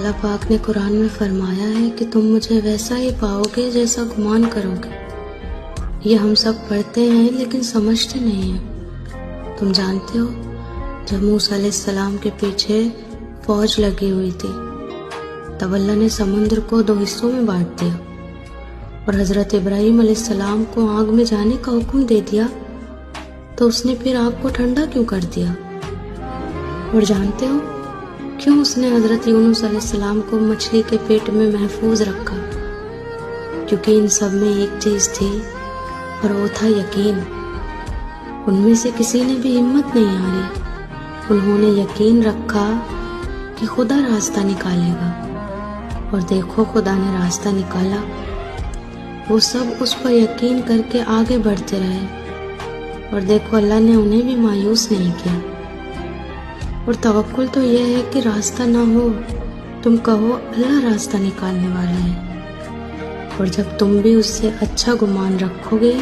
اللہ پاک نے قرآن میں فرمایا ہے کہ تم مجھے ویسا ہی پاؤ گے جیسا گمان کرو گے۔ یہ ہم سب پڑھتے ہیں لیکن سمجھتے نہیں ہیں۔ تم جانتے ہو جب موسیٰ علیہ السلام کے پیچھے فوج لگی ہوئی تھی تب اللہ نے سمندر کو 2 حصوں میں بانٹ دیا اور حضرت ابراہیم علیہ السلام کو آگ میں جانے کا حکم دے دیا، تو اس نے پھر آگ کو ٹھنڈا کیوں کر دیا؟ اور جانتے ہو کیوں اس نے حضرت یونس علیہ السلام کو مچھلی کے پیٹ میں محفوظ رکھا؟ کیونکہ ان سب میں ایک چیز تھی اور وہ تھا یقین۔ ان میں سے کسی نے بھی ہمت نہیں ہاری، انہوں نے یقین رکھا کہ خدا راستہ نکالے گا، اور دیکھو خدا نے راستہ نکالا۔ وہ سب اس پر یقین کر کے آگے بڑھتے رہے، اور دیکھو اللہ نے انہیں بھی مایوس نہیں کیا۔ اور توکل تو یہ ہے کہ راستہ نہ ہو تم کہو اللہ راستہ نکالنے والا ہے، اور جب تم بھی اس سے اچھا گمان رکھو گے